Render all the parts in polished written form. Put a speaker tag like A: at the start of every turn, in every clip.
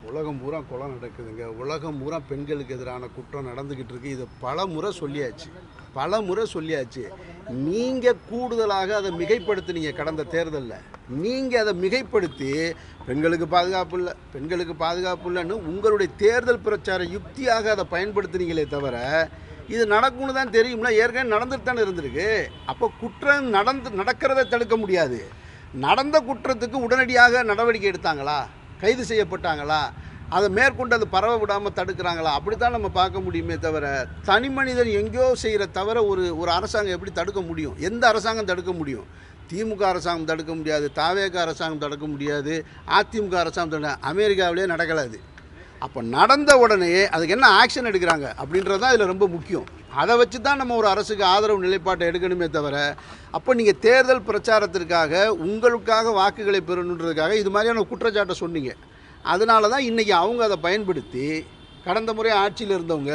A: உலகம் பூரா கொலை நடக்குதுங்க. உலகம் பூரா பெண்களுக்கு எதிரான குற்றம் நடந்துக்கிட்டு இருக்குது. இது பல முறை சொல்லியாச்சு. நீங்கள் கூடுதலாக அதை மிகைப்படுத்தினீங்க. கடந்த தேர்தலில் நீங்கள் அதை மிகைப்படுத்தி பெண்களுக்கு பாதுகாப்பு இல்லைன்னு உங்களுடைய தேர்தல் பிரச்சார யுக்தியாக அதை பயன்படுத்தினீங்களே தவிர இது நடக்கும்னு தான் தெரியும்னா ஏற்கனவே நடந்துட்டு தானே இருந்திருக்கு. அப்போ குற்றம் நடக்கிறத தடுக்க முடியாது. நடந்த குற்றத்துக்கு உடனடியாக நடவடிக்கை எடுத்தாங்களா, கைது செய்யப்பட்டாங்களா, அதை மேற்கொண்டு அது பரவ விடாமல் தடுக்கிறாங்களா, அப்படித்தான் நம்ம பார்க்க முடியுமே தவிர தனி மனிதன் எங்கேயோ செய்கிற தவிர ஒரு அரசாங்கம் எப்படி தடுக்க முடியும்? எந்த அரசாங்கம் தடுக்க முடியும்? திமுக அரசாங்கம் தடுக்க முடியாது, தாவேக அரசாங்கம் தடுக்க முடியாது, அதிமுக அரசாங்கம் அமெரிக்காவிலே நடக்கலாது. அப்போ நடந்த உடனே அதுக்கு என்ன ஆக்ஷன் எடுக்கிறாங்க அப்படின்றது தான் இதில் ரொம்ப முக்கியம். அதை வச்சு தான் நம்ம ஒரு அரசுக்கு ஆதரவு நிலைப்பாட்டை எடுக்கணுமே தவிர அப்போ நீங்கள் தேர்தல் பிரச்சாரத்திற்காக உங்களுக்காக வாக்குகளை பெறணுன்றதுக்காக இது மாதிரியான குற்றச்சாட்டை சொன்னீங்க. அதனால தான் இன்றைக்கி அவங்க அதை பயன்படுத்தி கடந்த முறை ஆட்சியில் இருந்தவங்க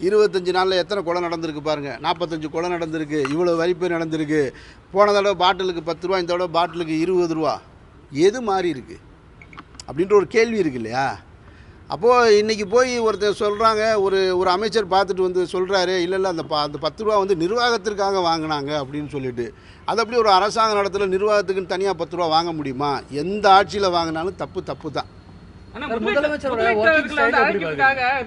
A: 25 நாளில் எத்தனை கொலை நடந்திருக்கு பாருங்கள். 45 கொலை நடந்திருக்கு, இவ்வளோ வரிப்பேர் நடந்திருக்கு, போன தடவை பாட்டிலுக்கு 10 ரூபா, இந்த தடவை பாட்டிலுக்கு 20 ரூபா. எது மாறி இருக்குது அப்படின்ற ஒரு கேள்வி இருக்கு இல்லையா? அப்போது இன்றைக்கி போய் ஒருத்தர் சொல்கிறாங்க, ஒரு அமைச்சர் பார்த்துட்டு வந்து சொல்கிறாரு, இல்லை அந்த 10 ரூபா வந்து நிர்வாகத்திற்காக வாங்கினாங்க அப்படின்னு சொல்லிட்டு. அது அப்படி ஒரு அரசாங்க நடத்துல நிர்வாகத்துக்குன்னு தனியாக 10 ரூபா வாங்க முடியுமா? எந்த ஆட்சியில் வாங்கினாலும் தப்பு தான்.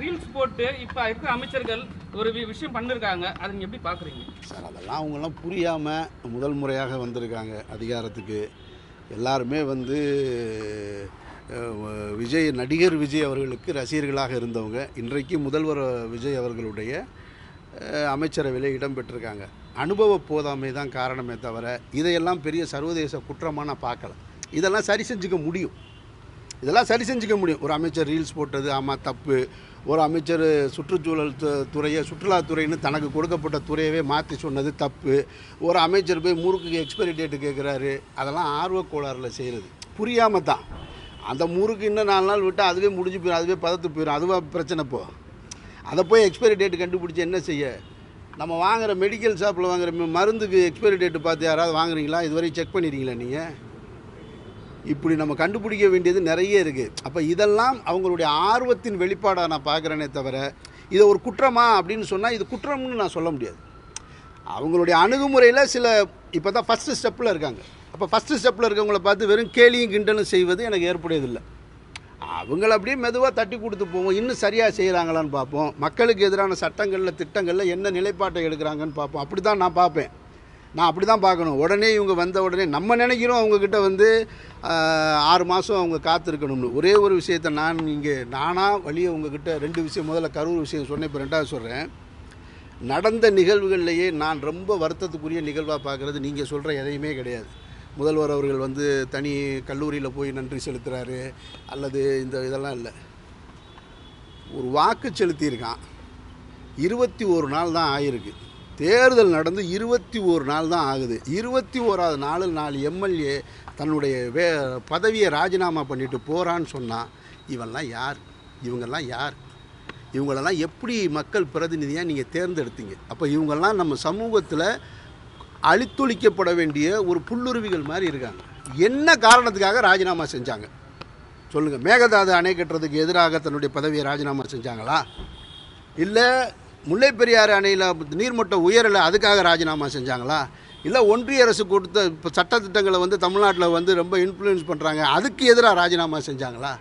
B: ரீல்ஸ் போட்டு இப்போ இருக்கிற அமைச்சர்கள் ஒரு விஷயம் பண்ணிருக்காங்க, அதை நீங்கள் எப்படி பார்க்குறீங்க
A: சார்? அதெல்லாம் அவங்கெல்லாம் புரியாமல் முதல் முறையாக வந்திருக்காங்க அதிகாரத்துக்கு. எல்லாருமே வந்து நடிகர் விஜய் அவர்களுக்கு ரசிகர்களாக இருந்தவங்க இன்றைக்கு முதல்வர் விஜய் அவர்களுடைய அமைச்சரவையில் இடம்பெற்றிருக்காங்க. அனுபவ போதாமை தான் காரணமே தவிர இதையெல்லாம் பெரிய சர்வதேச குற்றமாக நான் பார்க்கல. இதெல்லாம் சரி செஞ்சுக்க முடியும். ஒரு அமைச்சர் ரீல்ஸ் போட்டது ஆமாம் தப்பு. ஒரு அமைச்சர் சுற்றுச்சூழல் துறையை சுற்றுலாத்துறைன்னு தனக்கு கொடுக்கப்பட்ட துறையவே மாற்றி சொன்னது தப்பு. ஒரு அமைச்சர் போய் முறுக்கு எக்ஸ்பைரி டேட்டு கேட்குறாரு. அதெல்லாம் ஆர்வக் கோளாறில் செய்கிறது, புரியாமல் தான். அந்த முறுக்கு இன்னும் 4 நாள் விட்டால் அதுவே முடிஞ்சு போயிடும், அதுவே பதத்து போயிடும். அதுவாக பிரச்சனை. அதை போய் எக்ஸ்பைரி டேட்டு கண்டுபிடிச்சி என்ன செய்ய? நம்ம வாங்குகிற மெடிக்கல் ஷாப்பில் வாங்குகிற மருந்துக்கு எக்ஸ்பைரி டேட்டு பார்த்து யாராவது வாங்குறீங்களா? இதுவரை செக் பண்ணிடுறீங்களா நீங்கள்? இப்படி நம்ம கண்டுபிடிக்க வேண்டியது நிறைய இருக்குது. அப்போ இதெல்லாம் அவங்களுடைய ஆர்வத்தின் வெளிப்பாடாக நான் பார்க்குறேனே தவிர இதை ஒரு குற்றமா அப்படின்னு சொன்னால் இது குற்றம்னு நான் சொல்ல முடியாது. அவங்களுடைய அணுகுமுறையில் இப்போ தான் ஃபஸ்ட்டு ஸ்டெப்பில் இருக்காங்க. அப்போ ஃபஸ்ட்டு ஸ்டெப்பில் இருக்கவங்கள பார்த்து வெறும் கேலியும் கிண்டலும் செய்வது எனக்கு ஏற்புடையதில்லை. அவங்கள அப்படியே மெதுவாக தட்டி கொடுத்து போவோம். இன்னும் சரியாக செய்கிறாங்களான்னு பார்ப்போம். மக்களுக்கு எதிரான சட்டங்களில் திட்டங்களில் என்ன நிலைப்பாட்டை எடுக்கிறாங்கன்னு பார்ப்போம். அப்படி தான் நான் பார்ப்பேன். நான் அப்படி தான் பார்க்கணும். உடனே இவங்க வந்த உடனே நம்ம நினைக்கிறோம் அவங்கக்கிட்ட வந்து 6 மாதம் அவங்க காத்திருக்கணும்னு. ஒரே ஒரு விஷயத்தை நானாக வழியை உங்ககிட்ட 2 விஷயம், முதல்ல கரூர் விஷயம் சொன்னேன், இப்போ 2வது சொல்கிறேன். நடந்த நிகழ்வுகள்லேயே நான் ரொம்ப வருத்தத்துக்குரிய நிகழ்வாக பார்க்குறது நீங்கள் சொல்கிற எதையுமே கிடையாது. முதல்வர் அவர்கள் வந்து தனி கல்லூரியில் போய் நன்றி செலுத்துகிறாரு அல்லது இதெல்லாம் இல்லை. ஒரு வாக்கு செலுத்தியிருக்கான், 21 நாள் தான் ஆகிருக்கு. தேர்தல் நடந்து 21 நாள் தான் ஆகுது. 21வது நாளில் 4 எம்எல்ஏ தன்னுடைய பதவியை ராஜினாமா பண்ணிட்டு போகிறான்னு சொன்னால் இவங்கெல்லாம் யார்? இவங்களெல்லாம் எப்படி மக்கள் பிரதிநிதியாக நீங்கள் தேர்ந்தெடுத்தீங்க? அப்போ இவங்கெல்லாம் நம்ம சமூகத்தில் அழித்தொழிக்கப்பட வேண்டிய ஒரு புல்லுருவிகள் மாதிரி இருக்காங்க. என்ன காரணத்துக்காக ராஜினாமா செஞ்சாங்க சொல்லுங்கள்? மேகதாது அணை கட்டுறதுக்கு எதிராக தன்னுடைய பதவியை ராஜினாமா செஞ்சாங்களா? இல்லை முல்லை பெரியாறு அணையில் நீர்மட்டம் உயரலை அதுக்காக ராஜினாமா செஞ்சாங்களா? இல்லை ஒன்றிய அரசு கொடுத்த இப்போ சட்டத்திட்டங்களை வந்து தமிழ்நாட்டில் வந்து ரொம்ப இன்ஃப்ளூயன்ஸ் பண்ணுறாங்க அதுக்கு எதிராக ராஜினாமா செஞ்சாங்களா?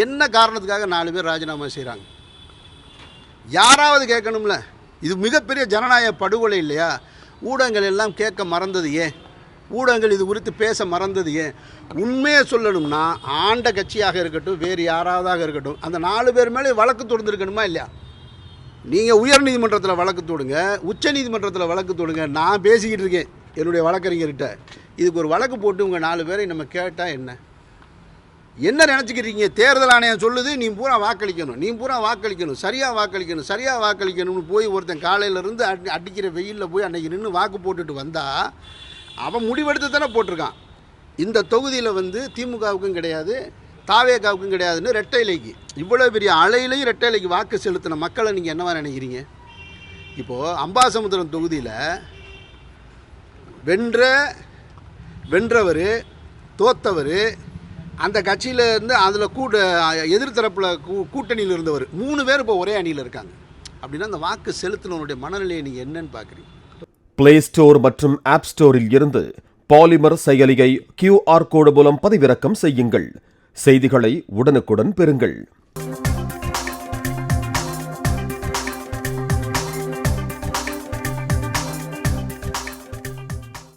A: என்ன காரணத்துக்காக 4 பேர் ராஜினாமா செய்கிறாங்க? யாராவது கேட்கணும்ல. இது மிகப்பெரிய ஜனநாயக படுகொலை இல்லையா? ஊடகங்கள் எல்லாம் கேட்க மறந்தது ஏன்? ஊடகங்கள் இது குறித்து பேச மறந்தது ஏன்? உண்மையை சொல்லணும்னா ஆண்ட கட்சியாக இருக்கட்டும், வேறு யாராவதாக இருக்கட்டும், அந்த 4 பேர் மேலே வழக்கு தொடர்ந்துருக்கணுமா இல்லையா? நீங்கள் உயர் நீதிமன்றத்தில் வழக்கு தொடுங்க, உச்ச நீதிமன்றத்தில் வழக்கு தொடுங்க. நான் பேசிக்கிட்டு இருக்கேன் என்னுடைய வழக்கறிஞர்கிட்ட. இதுக்கு ஒரு வழக்கு போட்டு உங்கள் 4 பேரை நம்ம கேட்டால் என்ன நினச்சிக்கிறீங்க? தேர்தல் ஆணையம் சொல்லுது நீ பூரா வாக்களிக்கணும், சரியாக வாக்களிக்கணும்னு போய் ஒருத்தன் காலையிலேருந்து அடிக்கிற வெயிலில் போய் அன்றைக்கி நின்று வாக்கு போட்டுட்டு வந்தால் அவன் முடிவெடுத்து தானே போட்டிருக்கான். இந்த தொகுதியில் வந்து திமுகவுக்கும் கிடையாது, தாவேகாவுக்கும் கிடையாதுன்னு ரெட்டை இலைக்கு, இவ்வளோ பெரிய அலையிலையும் ரெட்டை இலைக்கு வாக்கு செலுத்தின மக்களை நீங்கள் என்னவா நினைக்கிறீங்க? இப்போது அம்பாசமுத்திரம் தொகுதியில் வென்றவர், தோத்தவர், அந்த கட்சியில் இருந்து அதில் எதிர்த்தரப்பில் கூட்டணியில் இருந்தவர் 3 பேர் இப்போ ஒரே அணியில் இருக்காங்க. அப்படின்னா அந்த வாக்கு செலுத்தினவனுடைய மனநிலையை நீங்கள் என்னன்னு பார்க்குறீங்க?
C: பிளே ஸ்டோர் மற்றும் ஆப் ஸ்டோரில் இருந்து பாலிமர் செயலியை QR கோடு மூலம் பதிவிறக்கம் செய்யுங்கள். செய்திகளை உடனுக்குடன் பெறுங்கள்.